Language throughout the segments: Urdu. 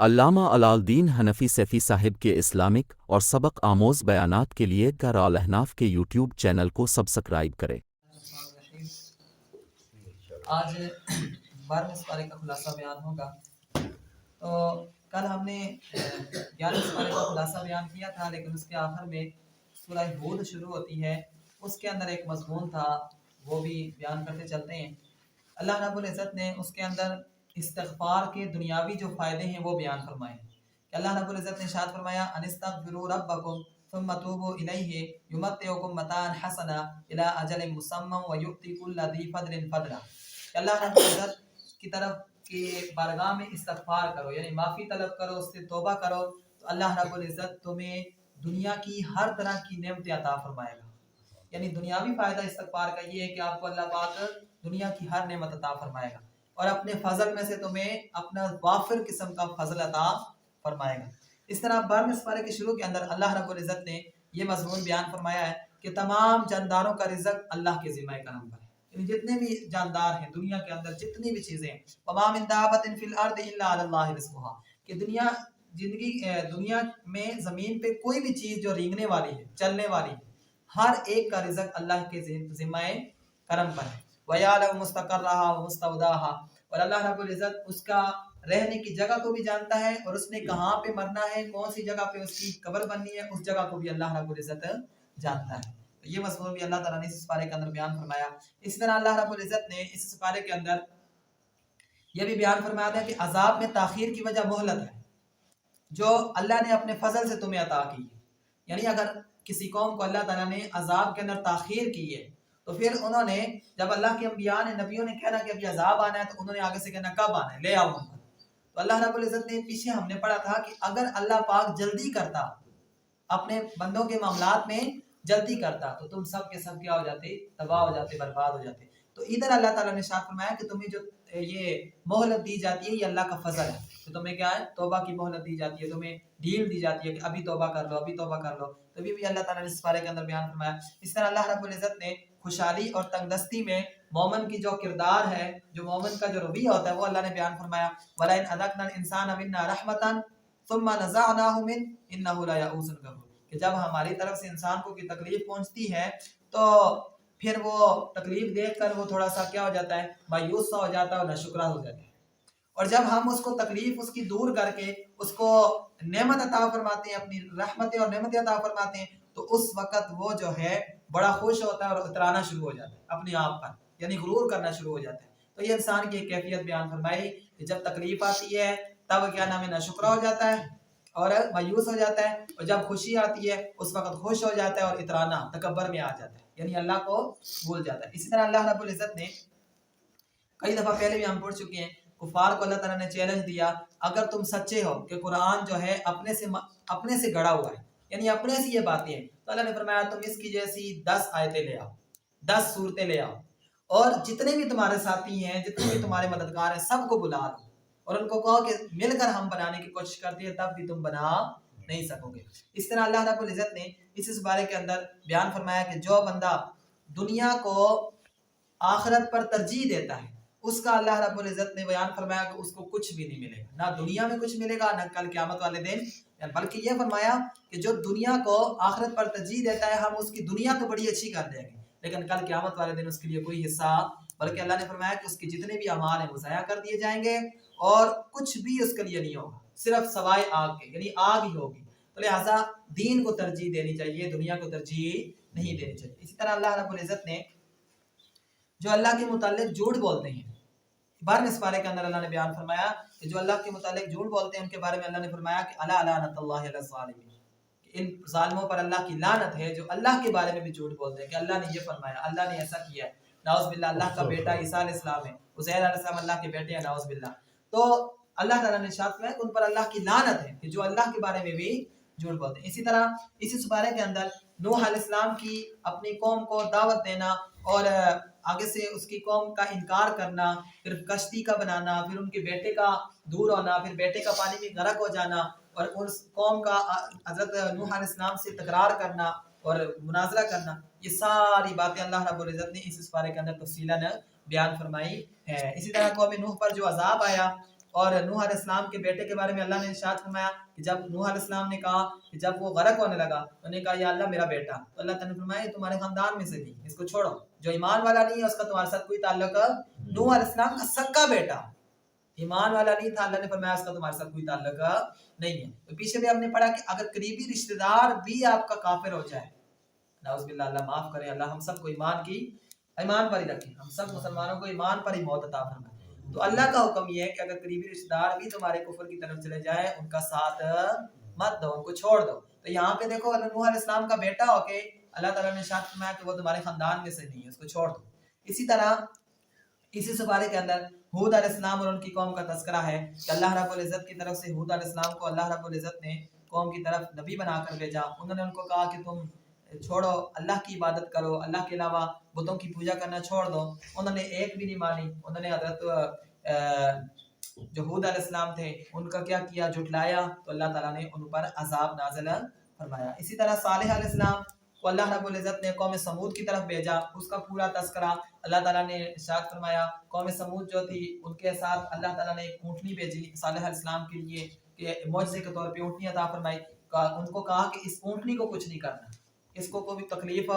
علامہ الدین حنفی سیفی صاحب کے اسلامک اور سبق آموز بیانات کے لیے قرآن احناف کے یوٹیوب چینل کو سبسکرائب کریں۔ آج 12ویں سپارے کا خلاصہ بیان ہوگا۔ تو کل ہم نے 11ویں سپارے کا خلاصہ بیان کیا تھا، لیکن اس کے آخر میں سورہ ہود شروع ہوتی ہے، اس کے اندر ایک مضمون تھا، وہ بھی بیان کرتے چلتے ہیں۔ اللہ رب العزت نے اس کے اندر استغفار کے دنیاوی جو فائدے ہیں وہ بیان فرمائے کہ اللہ رب العزت نے ارشاد فرمایا انستغفروا ربکم ثم توبوا الیہ یمتعکم متاعا حسنا الی اجل مسمى ویؤتی کل ذی فضل فضلا کہ اللہ رب العزت کی طرف کی بارگاہ میں استغفار کرو، یعنی معافی طلب کرو، اس سے توبہ کرو، تو اللہ رب العزت تمہیں دنیا کی ہر طرح کی نعمتیں عطا فرمائے گا۔ یعنی دنیاوی فائدہ استغفار کا یہ ہے کہ آپ کو اللہ پاک دنیا کی ہر نعمت عطا فرمائے گا اور اپنے فضل میں سے تمہیں اپنا وافر قسم کا فضل عطا فرمائے گا۔ اس طرح 12ویں سپارے کے شروع کے اندر اللہ رب العزت نے یہ مضمون بیان فرمایا ہے کہ تمام جانداروں کا رزق اللہ کے ذمہ کرم پر ہے، یعنی جتنے بھی جاندار ہیں دنیا کے اندر، جتنی بھی چیزیں ہیں، وَمَا مِن دَابَّةٍ فِي الْأَرْضِ إِلَّا عَلَى اللَّهِ رِزْقُهَا، کہ دنیا میں زمین پہ کوئی بھی چیز جو رینگنے والی ہے، چلنے والی ہے، ہر ایک کا رزق اللہ کے ذمہ کرم پر ہے۔ وَيَعْلَمُ مُسْتَقَرَّهَا وَمُسْتَوْدَاهَا، اور اللہ رب العزت اس کا رہنے کی جگہ کو بھی جانتا ہے، اور اس نے کہاں پہ مرنا ہے، کون سی جگہ پہ اس کی قبر بننی ہے، اس جگہ کو بھی اللہ رب العزت جانتا ہے۔ تو یہ مضمون بھی اللہ تعالیٰ نے اس سپارے کے اندر بیان فرمایا۔ اسی طرح اللہ رب العزت نے اس سپارے کے اندر یہ بھی بیان فرمایا تھا کہ عذاب میں تاخیر کی وجہ مہلت ہے جو اللہ نے اپنے فضل سے تمہیں عطا کی ہے۔ یعنی اگر کسی قوم کو اللہ تعالیٰ نے عذاب کے اندر تاخیر کی ہے تو پھر انہوں نے جب اللہ کے انبیاء نے، نبیوں نے کہنا کہ ابھی عذاب آنا ہے، تو انہوں نے آگے سے کہنا کب آنا ہے، لے آؤ ان کو۔ تو اللہ رب العزت نے پیچھے ہم نے پڑھا تھا کہ اگر اللہ پاک جلدی کرتا، اپنے بندوں کے معاملات میں جلدی کرتا، تو تم سب کے سب کیا ہو جاتے، تباہ ہو جاتے، برباد ہو جاتے۔ تو ادھر اللہ تعالیٰ نے ارشاد فرمایا کہ تمہیں جو یہ مہلت دی جاتی ہے یہ اللہ کا فضل ہے، تو تمہیں کیا ہے، توبہ کی مہلت دی جاتی ہے، تمہیں ڈھیل دی جاتی ہے کہ ابھی توبہ کر لو، ابھی توبہ کر لو۔ تو یہ بھی اللہ تعالیٰ نے اس بارے کے اندر بیان فرمایا۔ اس طرح اللہ رب العزت نے خوشحالی اور تنگ دستی میں مومن کی جو کردار ہے، جو مومن کا جو رویہ ہوتا ہے، وہ اللہ نے بیان فرمایا وَلَئِنْ أَذَقْنَا الْإِنسَانَ مِنَّا رَحْمَةً ثُمَّ نَزَعْنَاهُ مِنْ إِنَّهُ لَيَئُوسٌ كَفُورٌ، کہ جب ہماری طرف سے انسان کو کی تکلیف پہنچتی ہے تو پھر وہ تکلیف دیکھ کر وہ تھوڑا سا کیا ہو جاتا ہے، مایوس سا ہو جاتا ہے اور ناشکرا ہو جاتا ہے۔ اور جب ہم اس کو تکلیف اس کی دور کر کے اس کو نعمت عطا فرماتے ہیں، اپنی رحمتیں اور نعمتیں عطا فرماتے ہیں، تو اس وقت وہ جو ہے بڑا خوش ہوتا ہے اور اترانا شروع ہو جاتا ہے اپنے آپ پر، یعنی غرور کرنا شروع ہو جاتا ہے۔ تو یہ انسان کی ایک کیفیت بیان فرمائی کہ جب تکلیف آتی ہے تب کیا نام ہے، ناشکرا ہو جاتا ہے اور مایوس ہو جاتا ہے، اور جب خوشی آتی ہے اس وقت خوش ہو جاتا ہے اور اترانا، تکبر میں آ جاتا ہے، یعنی اللہ کو بھول جاتا ہے۔ اسی طرح اللہ رب العزت نے کئی دفعہ پہلے بھی ہم پڑھ چکے ہیں، کفار کو اللہ تعالیٰ نے چیلنج دیا اگر تم سچے ہو کہ قرآن جو ہے اپنے سے گڑا ہوا ہے، یعنی اپنے سے یہ باتیں ہیں، تو اللہ نے فرمایا تم اس کی جیسی 10 آیتیں لے آؤ، 10 صورتیں لے آؤ، اور جتنے بھی تمہارے ساتھی ہیں، جتنے بھی تمہارے مددگار ہیں، سب کو بلا لو اور ان کو کہو کہ مل کر ہم بنانے کی کوشش کرتے ہیں، تب بھی تم بنا نہیں سکو گے۔ اس طرح اللہ رب العزت نے اس بارے کے اندر بیان فرمایا کہ جو بندہ دنیا کو آخرت پر ترجیح دیتا ہے، اس کا اللہ رب العزت نے بیان فرمایا کہ اس کو کچھ بھی نہیں ملے گا، نہ دنیا میں کچھ ملے گا، نہ کل قیامت والے دن، بلکہ یہ فرمایا کہ جو دنیا کو آخرت پر ترجیح دیتا ہے ہم اس کی دنیا تو بڑی اچھی کر دیں گے، لیکن کل قیامت والے دن اس کے لیے کوئی حصہ، بلکہ اللہ نے فرمایا کہ اس کے جتنے بھی اعمال ہیں وہ ضائع کر دیے جائیں گے اور کچھ بھی اس کے لیے نہیں ہوگا، صرف سوائے آگ کے، یعنی آگ ہی ہوگی۔ تو لہٰذا دین کو ترجیح دینی چاہیے، دنیا کو ترجیح نہیں دینی چاہیے۔ اسی طرح اللہ رب العزت نے جو اللہ کے متعلق جھوٹ بولتے ہیں، 12ویں سپارے کے اندر اللہ نے بیان فرمایا کہ جو اللہ کے متعلق جھوٹ بولتے ہیں ان کے بارے میں اللہ نے فرمایا کہ الا لعنت اللہ علی الظالمین، کہ ان ظالموں پر اللہ کی لعنت ہے جو اللہ کے بارے میں بھی جھوٹ بولتے ہیں کہ اللہ نے یہ فرمایا، اللہ نے ایسا کیا ہے، نعوذ باللہ، اللہ کا بیٹا عیسیٰ علیہ السلام ہے، عزیر علیہ السلام اللہ کے بیٹے ہیں، نعوذ باللہ۔ تو اللہ تعالیٰ نے ارشاد فرمایا کہ ان پر اللہ کی لعنت ہے کہ جو اللہ کے بارے میں بھی جھوٹ بولتے ہیں۔ اسی طرح اسی سپارے کے اندر نوح علیہ السلام کی اپنی قوم کو دعوت دینا اور آگے سے اس کی قوم کا انکار کرنا، پھر کشتی کا بنانا، پھر ان کے بیٹے کا دور ہونا، پھر بیٹے کا پانی میں غرق ہو جانا، اور اس قوم کا حضرت نوح علیہ السلام سے تکرار کرنا اور مناظرہ کرنا، یہ ساری باتیں اللہ رب العزت نے اس پارے کے اندر تفصیلاً بیان فرمائی ہے۔ اسی طرح قوم نوح پر جو عذاب آیا اور نوح علیہ السلام کے بیٹے کے بارے میں اللہ نے ارشاد فرمایا کہ جب نوح علیہ السلام نے کہا کہ جب وہ غرق ہونے لگا تو انہوں نے کہا یا اللہ میرا بیٹا، تو اللہ تعالیٰ نے فرمایا یہ تمہارے خاندان میں سے نہیں، اس کو چھوڑو، جو ایمان والا نہیں ہے اس کا تمہارے ساتھ کوئی تعلق، نوح علیہ السلام کا سکا بیٹا ایمان والا نہیں تھا، اللہ نے فرمایا اس کا تمہارے ساتھ کوئی تعلق نہیں ہے۔ تو پیچھے بھی ہم نے پڑھا کہ اگر قریبی رشتہ دار بھی آپ کا کافر ہو جائے، نعوذ باللہ، اللہ معاف کرے، اللہ ہم سب کو ایمان پر ہی رکھے، ہم سب مسلمانوں کو ایمان پر ہی موت عطا فرمائے۔ تو اللہ کا حکم یہ ہے کہ اگر قریبی رشتہ دار بھی تمہارے کفر کی طرف چلے جائے ان کا ساتھ مت دو، ان کو چھوڑ دو۔ تو یہاں پہ دیکھو نوح علیہ السلام کا بیٹا ہو کے اللہ تعالیٰ نے ارشاد فرمایا کہ وہ تمہارے خاندان میں سے نہیں ہے، اس کو چھوڑ دو۔ اسی طرح اسی سپارے کے اندر ہود علیہ السلام اور ان کی قوم کا تذکرہ ہے کہ اللہ رب العزت کی طرف سے ہود علیہ السلام کو اللہ رب العزت نے قوم کی طرف نبی بنا کر بھیجا۔ انہوں نے ان کو کہا کہ تم چھوڑو، اللہ کی عبادت کرو، اللہ کے علاوہ بتوں کی پوجا کرنا چھوڑ دو۔ انہوں نے ایک بھی نہیں مانی، انہوں نے حضرت جو ہود علیہ السلام تھے ان کا کیا کیا، جھٹلایا، تو اللہ تعالیٰ نے ان پر عذاب نازل فرمایا۔ اسی طرح صالح علیہ السلام کو اللہ رب العزت نے قوم سمود کی طرف بھیجا، اس کا پورا تذکرہ اللہ تعالیٰ نے ارشاد فرمایا۔ قوم سمود جو تھی ان کے ساتھ اللہ تعالیٰ نے ایک اونٹنی بھیجی صالح علیہ السلام کے لیے کہ معجزے کے طور پہ اونٹنی عطا فرمائی، ان کو کہا کہ اس اونٹنی کو کچھ نہیں کرنا، اس کو کوئی تکلیف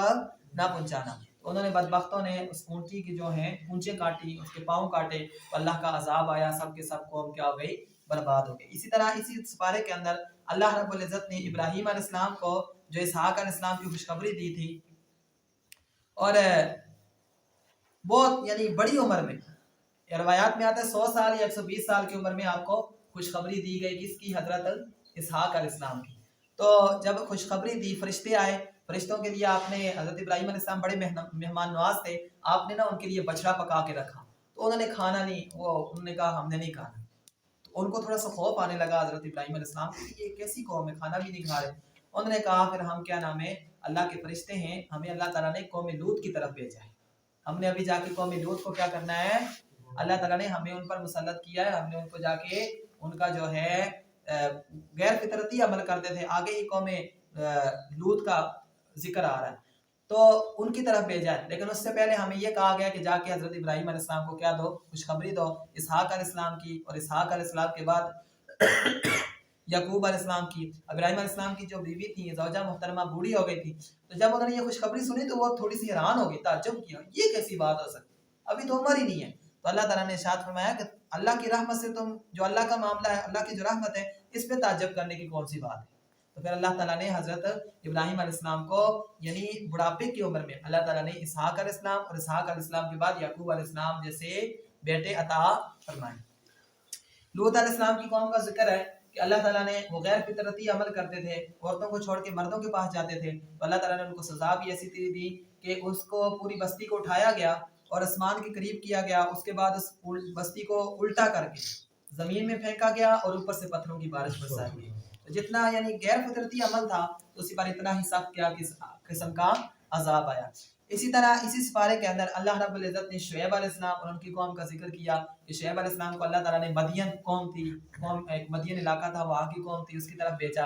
نہ پہنچانا۔ انہوں نے بدبختوں نے اس اونٹی کی جو ہیں پونچھیں کاٹی، اس کے پاؤں کاٹے، تو اللہ کا عذاب آیا، سب کے سب قوم کیا ہو گئی، برباد ہو گئی۔ اسی طرح اسی سپارے کے اندر اللہ رب العزت نے ابراہیم علیہ السلام کو جو اسحاق علیہ السلام کی خوشخبری دی تھی، اور بہت یعنی بڑی عمر میں، روایات میں آتا ہے 100 سال یا 120 سال کی عمر میں آپ کو خوشخبری دی گئی، کس کی؟ حضرت اسحاق علیہ السلام کی۔ تو جب خوشخبری دی، فرشتے آئے، فرشتوں کے لیے آپ نے، حضرت ابراہیم علیہ السلام بڑے مہمان نواز تھے، آپ نے نا ان کے لیے بچڑا پکا کے رکھا، تو انہوں نے کھانا نہیں، انہوں نے کہا ہم نے نہیں کھانا، تو ان کو تھوڑا سا خوف آنے لگا حضرت ابراہیم علیہ السلام کہ یہ کیسی قوم ہے، کھانا بھی نہیں کھا رہے۔ انہوں نے کہا پھر ہم کیا نام ہے، اللہ کے فرشتے ہیں، ہمیں اللہ تعالیٰ نے قوم لوط کی طرف بھیجا ہے، ہم نے ابھی جا کے قوم لوط کو کیا کرنا ہے، اللہ تعالیٰ نے ہمیں ان پر مسلط کیا ہے، ہم نے ان کو جا کے ان کا جو ہے غیر فطرتی عمل کرتے تھے، آگے ہی قوم لوط کا ذکر آ رہا ہے، تو ان کی طرف بھیجا ہے۔ لیکن اس سے پہلے ہمیں یہ کہا گیا کہ جا کے حضرت ابراہیم علیہ السلام کو کیا دو، خوشخبری دو اسحاق علیہ السلام کی، اور اسحاق علیہ السلام کے بعد یعقوب علیہ السلام کی۔ ابراہیم علیہ السلام کی جو بیوی تھی زوجہ محترمہ بوڑھی ہو گئی تھی، تو جب انہوں نے یہ خوشخبری سنی تو وہ تھوڑی سی حیران ہو گئی، تعجب کیا یہ کیسی بات ہو سکتی، ابھی تو عمر ہی نہیں ہے۔ تو اللہ تعالیٰ نے ارشاد فرمایا کہ اللہ کی رحمت سے تم، جو اللہ کا معاملہ ہے، اللہ کی جو رحمت ہے، اس پہ تعجب کرنے کی کون سی بات ہے۔ تو پھر اللہ تعالیٰ نے حضرت ابراہیم علیہ السلام کو یعنی بڑھاپے کی عمر میں اللہ تعالیٰ نے اسحاق علیہ السلام اور اسحاق علیہ السلام کے بعد یعقوب علیہ السلام جیسے بیٹے عطا فرمائے۔ لوط علیہ السلام کی قوم کا ذکر ہے کہ اللہ تعالیٰ نے، وہ غیر فطرتی عمل کرتے تھے، عورتوں کو چھوڑ کے مردوں کے پاس جاتے تھے، تو اللہ تعالیٰ نے ان کو سزا بھی ایسی دی کہ اس کو پوری بستی کو اٹھایا گیا اور آسمان کے قریب کیا گیا، اس کے بعد اس بستی کو الٹا کر کے زمین میں پھینکا گیا اور اوپر سے پتھروں کی بارش برسائی گئی۔ تو جتنا یعنی غیر فطرتی عمل تھا تو اسی پر اتنا ہی سخت کیا قسم کا عذاب آیا۔ اسی طرح اسی سپارے کے اندر اللہ رب العزت نے شعیب علیہ السلام اور ان کی قوم کا ذکر کیا کہ شعیب علیہ السلام کو اللہ تعالیٰ نے مدین قوم تھی، ایک مدین علاقہ تھا، وہاں کی قوم تھی، اس کی طرف بھیجا،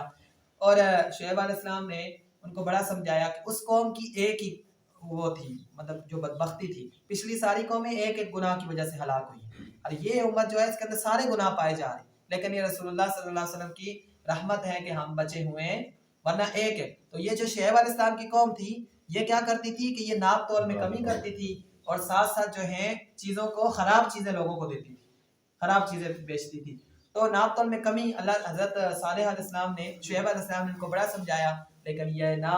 اور شعیب علیہ السلام نے ان کو بڑا سمجھایا کہ اس قوم کی ایک ہی وہ تھی، مطلب جو بدبختی تھی، پچھلی ساری قومیں ایک ایک گناہ کی وجہ سے ہلاک ہوئی، اور یہ امت جو ہے اس کے اندر سارے گناہ پائے جا رہے ہیں، لیکن یہ رسول اللہ صلی اللہ علیہ وسلم کی رحمت ہے کہ ہم بچے ہوئے ہیں، ورنہ ایک ہے۔ تو یہ جو شعیب علیہ السلام کی قوم تھی، یہ کیا کرتی تھی کہ یہ ناپ تول میں کمی کرتی تھی، اور ساتھ ساتھ جو ہے چیزوں کو، خراب چیزیں لوگوں کو دیتی تھی، خراب چیزیں بیچتی تھی۔ تو ناپ تول میں کمی، اللہ حضرت صالح علیہ السلام نے، شعیب علیہ السلام نے ان کو بڑا سمجھایا، لیکن یہ نہ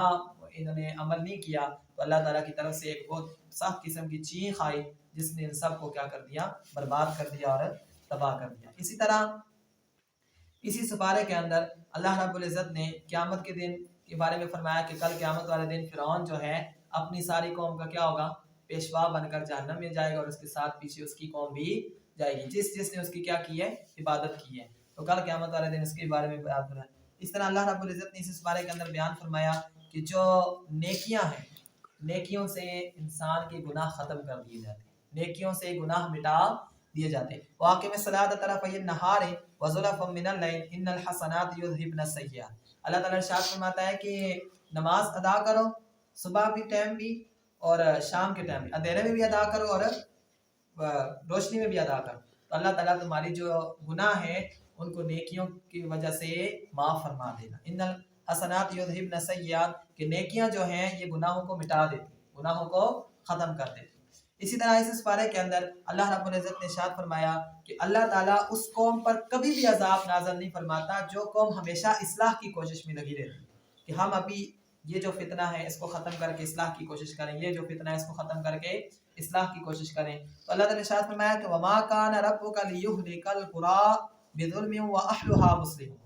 انہوں نے عمل نہیں کیا، تو اللہ تعالیٰ کی طرف سے ایک بہت سخت قسم کی چینخ آئی جس نے ان سب کو کیا کر دیا، برباد کر دیا اور تباہ کر دیا۔ اسی طرح اسی سپارے کے اندر اللہ رب العزت نے قیامت کے دن کے بارے میں فرمایا کہ کل قیامت والے دن فرعون جو ہے اپنی ساری قوم کا کیا ہوگا، پیشوا بن کر جہنم میں جائے گا، اور اس کے ساتھ پیچھے اس کی قوم بھی جائے گی، جس نے اس کی کیا کی ہے، عبادت کی ہے۔ تو کل قیامت والے دن اس کے بارے میں بیان فرمایا۔ اس طرح اللہ رب العزت نے اس بارے کے اندر بیان فرمایا کہ جو نیکیاں ہیں، نیکیوں سے انسان کے گناہ ختم کر دیے جاتے ہیں، نیکیوں سے گناہ مٹا دیے جاتے ہیں۔ واقع میں صلاۃ طرفی النہار وزلفا من اللیل ان الحسنات یذہبن السیئات، اللہ تعالیٰ ارشاد فرماتا ہے کہ نماز ادا کرو، صبح بھی ٹائم بھی اور شام کے ٹائم بھی، اندھیرے میں بھی ادا کرو اور روشنی میں بھی ادا کرو۔ تو اللہ تعالیٰ تمہاری جو گناہ ہیں ان کو نیکیوں کی وجہ سے معاف فرما دینا. ان الحسنات یذہبن السیئات کہ نیکیاں جو ہیں یہ گناہوں کو مٹا دیتی، گناہوں کو ختم کر دیتی. اسی طرح اس پارے کے اندر اللہ رب العزت نے ارشاد فرمایا کہ اللہ تعالیٰ اس قوم پر کبھی بھی عذاب نازل نہیں فرماتا جو قوم ہمیشہ اصلاح کی کوشش میں لگی رہتی کہ ہم ابھی یہ جو فتنہ ہے اس کو ختم کر کے اصلاح کی کوشش کریں، یہ جو فتنہ ہے اس کو ختم کر کے اصلاح کی کوشش کریں. تو اللہ تعالیٰ نے ارشاد فرمایا کہ وما کان ربک لیہلک القری بظلم واہلھا مصلحون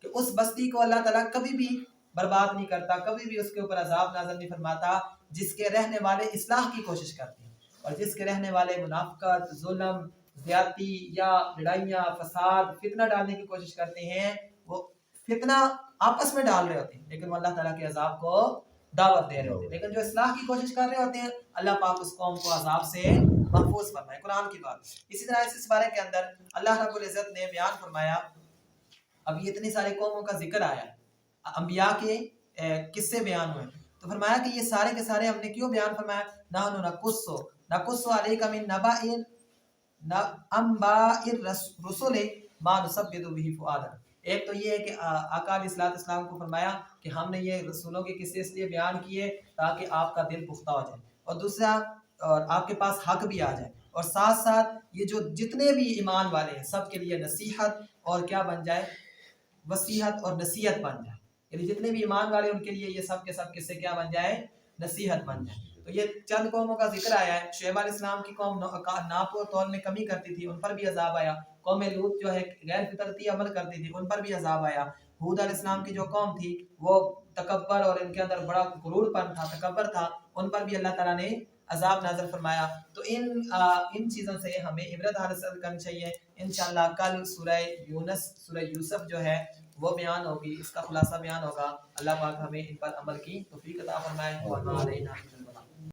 کہ اس بستی کو اللہ تعالیٰ کبھی بھی برباد نہیں کرتا، کبھی بھی اس کے اوپر عذاب نازل نہیں فرماتا جس کے رہنے والے اصلاح کی کوشش کرتے ہیں، اور جس کے رہنے والے منافقت، ظلم، زیادتی یا لڑائیاں، فساد، فتنہ ڈالنے کی کوشش کرتے ہیں، وہ فتنہ آپس میں ڈال رہے ہوتے ہیں لیکن وہ اللہ تعالیٰ کے عذاب کو دعوت دے رہے ہوتے ہیں. لیکن جو اصلاح کی کوشش کر رہے ہوتے ہیں اللہ پاک اس قوم کو عذاب سے محفوظ فرمائے. قرآن کی بات. اسی طرح اس بارے کے اندر اللہ رب العزت نے بیان فرمایا، اب یہ اتنی ساری قوموں کا ذکر آیا ہے، انبیاء کے قصے بیان ہوئے، تو فرمایا کہ یہ سارے کے سارے ہم نے کیوں بیان فرمایا؟ نحن نقص علیک من انباء الرسل ما نثبت به فؤادک. ایک تو یہ ہے کہ آقا علیہ الصلوۃ والسلام کو فرمایا کہ ہم نے یہ رسولوں کے قصے اس لیے بیان کیے تاکہ آپ کا دل پختہ ہو جائے، اور دوسرا اور آپ کے پاس حق بھی آ جائے، اور ساتھ ساتھ یہ جو جتنے بھی ایمان والے ہیں سب کے لیے نصیحت اور کیا بن جائے، وصیحت اور نصیحت بن جائے. یعنی جتنے بھی ایمان والے ان کے لیے یہ سب کے سب قصے کیا بن جائے، نصیحت بن جائے. تو یہ چند قوموں کا ذکر آیا ہے. شعیب علیہ السلام کی قوم ناپ و تول میں کمی کرتی تھی، ان پر بھی عذاب آیا. قوم لوط جو ہے غیر فطرتی عمل کرتی تھی، ان پر بھی عذاب آیا. ہود علیہ السلام کی جو قوم تھی وہ تکبر اور ان کے اندر بڑا غرور پن تھا، تکبر تھا، ان پر بھی اللہ تعالیٰ نے عذاب نازل فرمایا. تو ان چیزوں سے ہمیں عبرت حاصل کرنی چاہیے. انشاءاللہ کل سورہ یوسف جو ہے وہ بیان ہوگی، اس کا خلاصہ بیان ہوگا. اللہ پاک ہمیں ان پر عمل کی توفیق عطا فرمائے.